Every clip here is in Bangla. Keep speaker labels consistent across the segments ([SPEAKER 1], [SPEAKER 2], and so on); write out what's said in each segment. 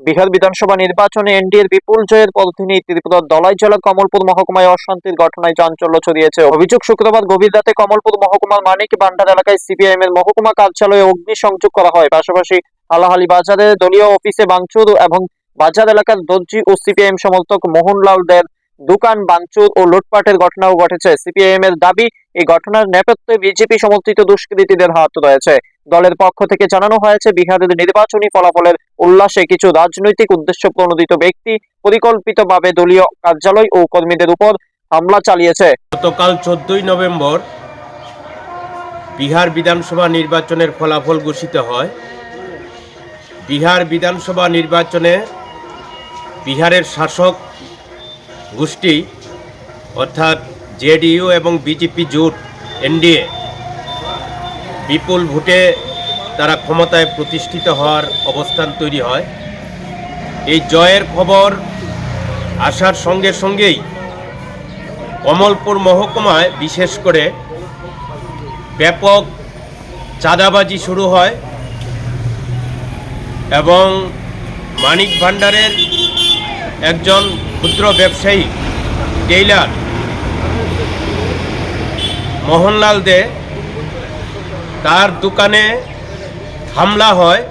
[SPEAKER 1] বিহার বিধানসভা নির্বাচনে এনডিএর বিপুল জয়ের পরদিনে ত্রিপুরার দলাই জেলার কমলপুর মহকুমায় অশান্তির ঘটনায় চাঞ্চল্য ছড়িয়েছে। অভিযোগ, শুক্রবার গভীর রাতে কমলপুর মহকুমার মানিক ভান্ডার এলাকায় সিপিআইএম এর মহকুমা কার্যালয়ে অগ্নিসংযোগ করা হয়। পাশাপাশি হালাহালি বাজারে দলীয় অফিসে ভাঙচুর এবং বাজার এলাকার দর্জি ও সিপিআইএম সমর্থক মোহনলাল দের দোকান ভাঙচুর ও লুটপাটের ঘটনাও ঘটেছে। সিপিআইএম এর দাবি, এই ঘটনার নেপথ্যে বিজেপি সমর্থিত দুষ্কৃতীদের হাত রয়েছে। দলের পক্ষ থেকে জানানো হয়েছে, বিহারের নির্বাচনী ফলাফলের উল্লাসে কিছু রাজনৈতিক উদ্দেশ্য প্রণোদিত ব্যক্তি পরিকল্পিতভাবে দলীয় কার্যালয় ও কর্মীদের উপর হামলা চালিয়েছে।
[SPEAKER 2] গতকাল 14 নভেম্বর বিহার বিধানসভা নির্বাচনের ফলাফল ঘোষিত হয়। বিহার বিধানসভা নির্বাচনে বিহারের শাসক গোষ্ঠী অর্থাৎ জেডিইউ এবং বিজেপি জোট এনডিএ বিপুল ভোটে তারা ক্ষমতায় প্রতিষ্ঠিত হওয়ার অবস্থান তৈরি হয়। এই জয়ের খবর আসার সঙ্গে সঙ্গেই কমলপুর মহকুমায় বিশেষ করে ব্যাপক চাঁদাবাজি শুরু হয় এবং মানিক ভান্ডারের একজন ক্ষুদ্র ব্যবসায়ী টেইলার মোহনলাল দে, তার দোকানে হামলা হয়,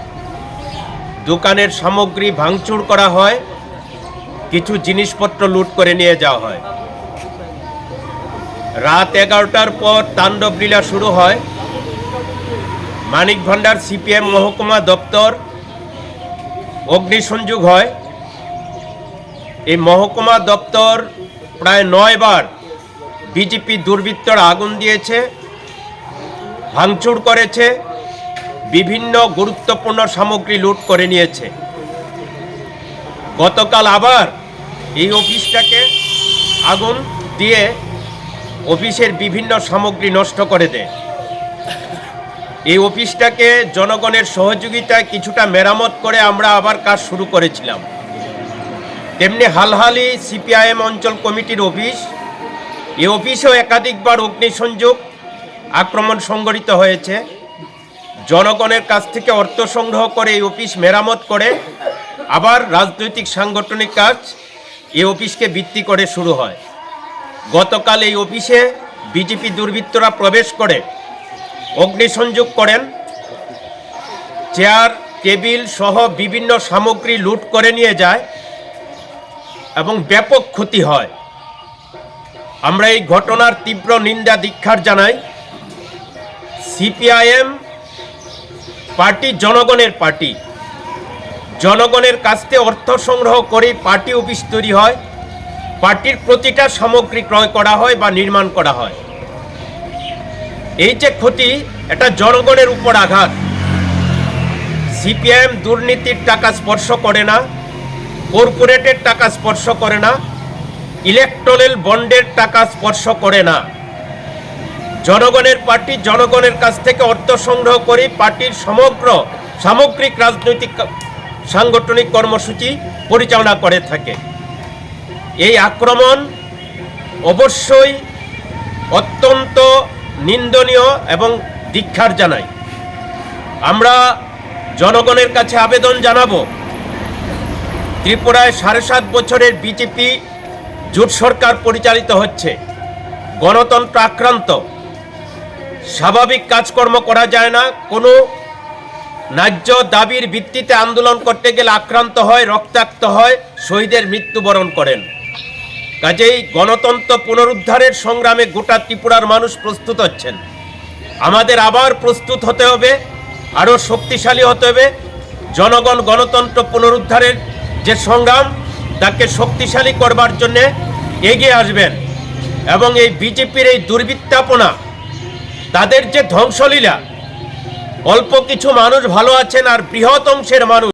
[SPEAKER 2] দোকানের সামগ্রী ভাঙচুর করা হয়, কিছু জিনিসপত্র লুট করে নিয়ে যাওয়া হয়। রাত 11টার পর তাণ্ডব লীলা শুরু হয়। মানিক ভান্ডার সিপিএম মহকুমা দপ্তর অগ্নিসংযোগ হয়। এই মহকুমা দপ্তর প্রায় 9 বার বিজেপি দুর্বৃত্তরা আগুন দিয়েছে, ভাঙচুর করেছে, বিভিন্ন গুরুত্বপূর্ণ সামগ্রী লুট করে নিয়েছে। গতকাল আবার এই অফিসটাকে আগুন দিয়ে অফিসের বিভিন্ন সামগ্রী নষ্ট করে দেয়। এই অফিসটাকে জনগণের সহযোগিতায় কিছুটা মেরামত করে আমরা আবার কাজ শুরু করেছিলাম। তেমনি হালহালি সিপিআইএম অঞ্চল কমিটির অফিস, এই অফিসেও একাধিকবার অগ্নিসংযোগ আক্রমণ সংঘটিত হয়েছে। জনগণের কাছ থেকে অর্থ সংগ্রহ করে এই অফিস মেরামত করে আবার রাজনৈতিক সাংগঠনিক কাজ এই অফিসকে ভিত্তি করে শুরু হয়। গতকাল এই অফিসে বিজেপি দুর্বৃত্তরা প্রবেশ করে অগ্নিসংযোগ করেন, চেয়ার টেবিল সহ বিভিন্ন সামগ্রী লুট করে নিয়ে যায় এবং ব্যাপক ক্ষতি হয়। আমরা এই ঘটনার তীব্র নিন্দা ধিক্কার জানাই। সিপিআইএম পার্টি জনগণের পার্টি, জনগণের কাছ থেকে অর্থ সংগ্রহ করে পার্টি অফিস তৈরি হয়, পার্টির প্রতিটা সামগ্রী ক্রয় করা হয় বা নির্মাণ করা হয়। এই যে ক্ষতি, এটা জনগণের উপর আঘাত। সিপিআইএম দুর্নীতির টাকা স্পর্শ করে না, কর্পোরেটের টাকা স্পর্শ করে না, ইলেকট্রাল বন্ডের টাকা স্পর্শ করে না। জনগণের পার্টি জনগণের কাছ থেকে অর্থ সংগ্রহ করে পার্টির সমগ্র সামগ্রিক রাজনৈতিক সাংগঠনিক কর্মসূচি পরিচালনা করে থাকে। এই আক্রমণ অবশ্যই অত্যন্ত নিন্দনীয় এবং ধিক্কার জানাই। আমরা জনগণের কাছে আবেদন জানাবো, ত্রিপুরায় 7.5 বছরের বিজেপি জোট সরকার পরিচালিত হচ্ছে, গণতন্ত্র আক্রান্ত, স্বাভাবিক কাজকর্ম করা যায় না, কোনো ন্যায্য দাবির ভিত্তিতে আন্দোলন করতে গেলে আক্রান্ত হয়, রক্তাক্ত হয়, শহীদের মৃত্যুবরণ করেন। কাজেই গণতন্ত্র পুনরুদ্ধারের সংগ্রামে গোটা ত্রিপুরার মানুষ প্রস্তুত হচ্ছেন। আমাদের আবার প্রস্তুত হতে হবে, আরও শক্তিশালী হতে হবে। জনগণ গণতন্ত্র পুনরুদ্ধারের যে সংগ্রাম, তাকে শক্তিশালী করবার জন্যে এগিয়ে আসবেন এবং এই বিজেপির এই দুর্বৃত্তাপনা, তাদের যে ধ্বংসলীলা, অল্প কিছু মানুষ ভালো আছেন আর বৃহৎ অংশের মানুষ